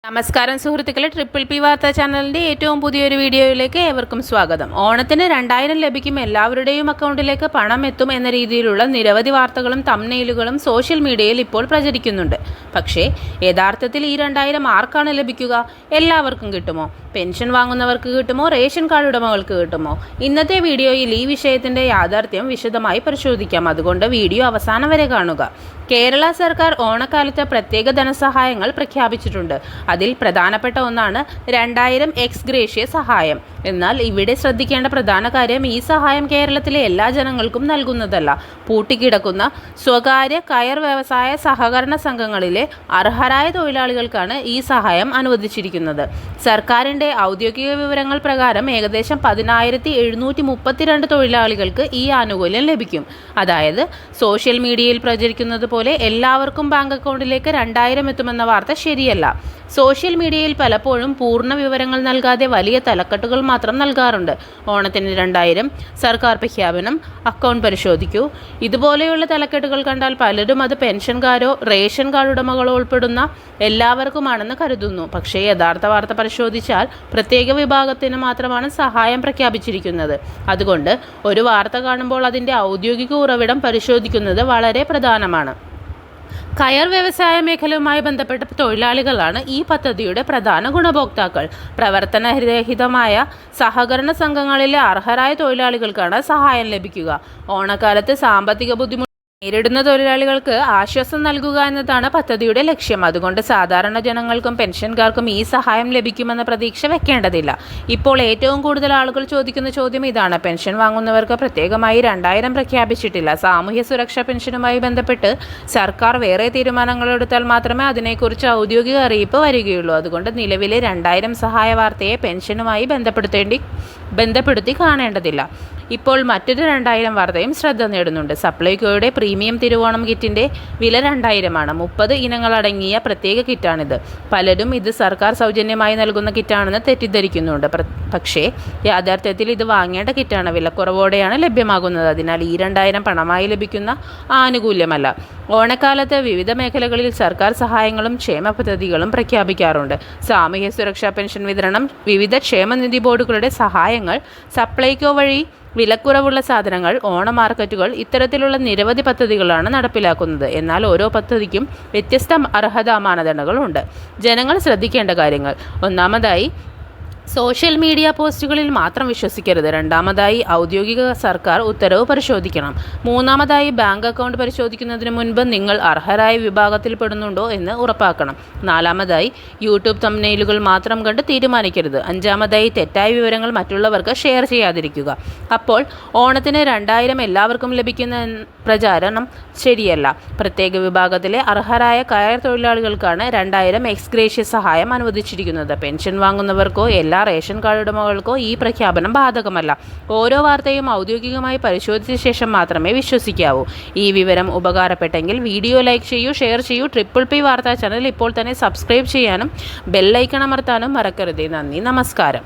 നമസ്കാരം സുഹൃത്തുക്കളെ, triple P വാർത്താ ചാനലിൻ്റെ ഏറ്റവും പുതിയൊരു വീഡിയോയിലേക്ക് ഏവർക്കും സ്വാഗതം. ഓണത്തിന് 2000 ലഭിക്കും, എല്ലാവരുടെയും അക്കൗണ്ടിലേക്ക് പണം എത്തും എന്ന രീതിയിലുള്ള നിരവധി വാർത്തകളും തംബ്നെയിലുകളും സോഷ്യൽ മീഡിയയിൽ ഇപ്പോൾ പ്രചരിക്കുന്നുണ്ട്. പക്ഷേ യഥാർത്ഥത്തിൽ ഈ 2000 ആർക്കാണ് ലഭിക്കുക? എല്ലാവർക്കും കിട്ടുമോ? പെൻഷൻ വാങ്ങുന്നവർക്ക് കിട്ടുമോ? റേഷൻ കാർഡ് ഉടമകൾക്ക് കിട്ടുമോ? ഇന്നത്തെ വീഡിയോയിൽ ഈ വിഷയത്തിൻ്റെ യാഥാർത്ഥ്യം വിശദമായി പരിശോധിക്കാം. അതുകൊണ്ട് വീഡിയോ അവസാനം വരെ കാണുക. കേരള സർക്കാർ ഓണക്കാലത്ത് പ്രത്യേക ധനസഹായങ്ങൾ പ്രഖ്യാപിച്ചിട്ടുണ്ട്. അതിൽ പ്രധാനപ്പെട്ട ഒന്നാണ് 2000 എക്സ് ഗ്രേഷ്യ സഹായം. എന്നാൽ ഇവിടെ ശ്രദ്ധിക്കേണ്ട പ്രധാന കാര്യം, ഈ സഹായം കേരളത്തിലെ എല്ലാ ജനങ്ങൾക്കും നൽകുന്നതല്ല. പൂട്ടിക്കിടക്കുന്ന സ്വകാര്യ കയർ വ്യവസായ സഹകരണ സംഘങ്ങളിലെ അർഹരായ തൊഴിലാളികൾക്കാണ് ഈ സഹായം അനുവദിച്ചിരിക്കുന്നത്. സർക്കാരിൻ്റെ ഔദ്യോഗിക വിവരങ്ങൾ പ്രകാരം ഏകദേശം 10,732 തൊഴിലാളികൾക്ക് ഈ ആനുകൂല്യം ലഭിക്കും. അതായത് സോഷ്യൽ മീഡിയയിൽ പ്രചരിക്കുന്നത് പോലെ എല്ലാവർക്കും ബാങ്ക് അക്കൗണ്ടിലേക്ക് 2000 എത്തുമെന്ന വാർത്ത ശരിയല്ല. സോഷ്യൽ മീഡിയയിൽ പലപ്പോഴും പൂർണ്ണ വിവരങ്ങൾ നൽകാതെ വലിയ തലക്കെട്ടുകൾ മാത്രം നൽകാറുണ്ട്. ഓണത്തിന് 2000, സർക്കാർ പ്രഖ്യാപനം, അക്കൗണ്ട് പരിശോധിക്കൂ. ഇതുപോലെയുള്ള തലക്കെട്ടുകൾ കണ്ടാൽ പലരും അത് പെൻഷൻകാരോ റേഷൻ കാർഡ് ഉടമകളോ ഉൾപ്പെടുന്ന എല്ലാവർക്കുമാണെന്ന് കരുതുന്നു. പക്ഷേ യഥാർത്ഥ വാർത്ത പരിശോധിച്ചാൽ പ്രത്യേക വിഭാഗത്തിന് മാത്രമാണ് സഹായം പ്രഖ്യാപിച്ചിരിക്കുന്നത്. അതുകൊണ്ട് ഒരു വാർത്ത കാണുമ്പോൾ അതിൻ്റെ ഔദ്യോഗിക ഉറവിടം പരിശോധിക്കുന്നത് വളരെ പ്രധാനമാണ്. കയർ വ്യവസായ മേഖലയുമായി ബന്ധപ്പെട്ട തൊഴിലാളികളാണ് ഈ പദ്ധതിയുടെ പ്രധാന ഗുണഭോക്താക്കൾ. പ്രവർത്തനരഹിതമായ സഹകരണ സംഘങ്ങളിലെ അർഹരായ തൊഴിലാളികൾക്കാണ് സഹായം ലഭിക്കുക. ഓണക്കാലത്ത് സാമ്പത്തിക ബുദ്ധിമുട്ട് നേരിടുന്ന തൊഴിലാളികൾക്ക് ആശ്വാസം നൽകുക എന്നതാണ് പദ്ധതിയുടെ ലക്ഷ്യം. അതുകൊണ്ട് സാധാരണ ജനങ്ങൾക്കും പെൻഷൻകാർക്കും ഈ സഹായം ലഭിക്കുമെന്ന പ്രതീക്ഷ വെക്കേണ്ടതില്ല. ഇപ്പോൾ ഏറ്റവും കൂടുതൽ ആളുകൾ ചോദിക്കുന്ന ചോദ്യം ഇതാണ്: പെൻഷൻ വാങ്ങുന്നവർക്ക് പ്രത്യേകമായി 2000 പ്രഖ്യാപിച്ചിട്ടില്ല. സാമൂഹ്യ സുരക്ഷാ പെൻഷനുമായി ബന്ധപ്പെട്ട് സർക്കാർ വേറെ തീരുമാനങ്ങളെടുത്താൽ മാത്രമേ അതിനെക്കുറിച്ച് ഔദ്യോഗിക അറിയിപ്പ് വരികയുള്ളൂ. അതുകൊണ്ട് നിലവിലെ 2000 സഹായ വാർത്തയെ പെൻഷനുമായി ബന്ധപ്പെടുത്തി കാണേണ്ടതില്ല. ഇപ്പോൾ മറ്റൊരു 2000 വാർത്തയും ശ്രദ്ധ നേടുന്നുണ്ട്. സപ്ലൈകോയുടെ പ്രീമിയം തിരുവോണം കിറ്റിൻ്റെ വില 2000 30 ഇനങ്ങളടങ്ങിയ പ്രത്യേക കിറ്റാണിത്. പലരും ഇത് സർക്കാർ സൗജന്യമായി നൽകുന്ന കിറ്റാണെന്ന് തെറ്റിദ്ധരിക്കുന്നുണ്ട്. പക്ഷേ യാഥാർത്ഥ്യത്തിൽ ഇത് വാങ്ങേണ്ട കിറ്റാണ്. വിലക്കുറവോടെയാണ് ലഭ്യമാകുന്നത്. അതിനാൽ ഈ 2000 പണമായി ലഭിക്കുന്ന ആനുകൂല്യമല്ല. ഓണക്കാലത്ത് വിവിധ മേഖലകളിൽ സർക്കാർ സഹായങ്ങളും ക്ഷേമ പദ്ധതികളും പ്രഖ്യാപിക്കാറുണ്ട്. സാമൂഹ്യ സുരക്ഷാ പെൻഷൻ വിതരണം, വിവിധ ക്ഷേമനിധി ബോർഡുകളുടെ സഹായങ്ങൾ, സപ്ലൈകോ വഴി വിലക്കുറവുള്ള സാധനങ്ങൾ, ഓണ മാർക്കറ്റുകൾ, ഇത്തരത്തിലുള്ള നിരവധി പദ്ധതികളാണ് നടപ്പിലാക്കുന്നത്. എന്നാൽ ഓരോ പദ്ധതിക്കും വ്യത്യസ്ത അർഹതാ മാനദണ്ഡങ്ങളുണ്ട്. ജനങ്ങൾ ശ്രദ്ധിക്കേണ്ട കാര്യങ്ങൾ: ഒന്നാമതായി, സോഷ്യൽ മീഡിയ പോസ്റ്റുകളിൽ മാത്രം വിശ്വസിക്കരുത്. രണ്ടാമതായി, ഔദ്യോഗിക സർക്കാർ ഉത്തരവ് പരിശോധിക്കണം. മൂന്നാമതായി, ബാങ്ക് അക്കൗണ്ട് പരിശോധിക്കുന്നതിന് മുൻപ് നിങ്ങൾ അർഹരായ വിഭാഗത്തിൽ പെടുന്നുണ്ടോ എന്ന് ഉറപ്പാക്കണം. നാലാമതായി, യൂട്യൂബ് തംബ്നെയിലുകൾ മാത്രം കണ്ട് തീരുമാനിക്കരുത്. അഞ്ചാമതായി, തെറ്റായ വിവരങ്ങൾ മറ്റുള്ളവർക്ക് ഷെയർ ചെയ്യാതിരിക്കുക. അപ്പോൾ ഓണത്തിന് 2000 എല്ലാവർക്കും ലഭിക്കുന്ന പ്രചാരണം ശരിയല്ല. പ്രത്യേക വിഭാഗത്തിലെ അർഹരായ കയർ തൊഴിലാളികൾക്കാണ് 2000 എക്സ് ഗ്രേഷ്യ സഹായം അനുവദിച്ചിരിക്കുന്നത്. പെൻഷൻ വാങ്ങുന്നവർക്കോ എല്ലാ റേഷൻ കാർഡ് ഉടമകൾക്കോ ഈ പ്രഖ്യാപനം ബാധകമല്ല. ഓരോ വാർത്തയും ഔദ്യോഗികമായി പരിശോധിച്ച ശേഷം മാത്രമേ വിശ്വസിക്കാവൂ. ഈ വിവരം ഉപകാരപ്പെട്ടെങ്കിൽ വീഡിയോ ലൈക്ക് ചെയ്യൂ, ഷെയർ ചെയ്യൂ. ട്രിപ്പിൾ പി വാർത്താ ചാനൽ ഇപ്പോൾ തന്നെ സബ്സ്ക്രൈബ് ചെയ്യാനും ബെല്ലൈക്കൺ അമർത്താനും മറക്കരുത്. നന്ദി, നമസ്കാരം.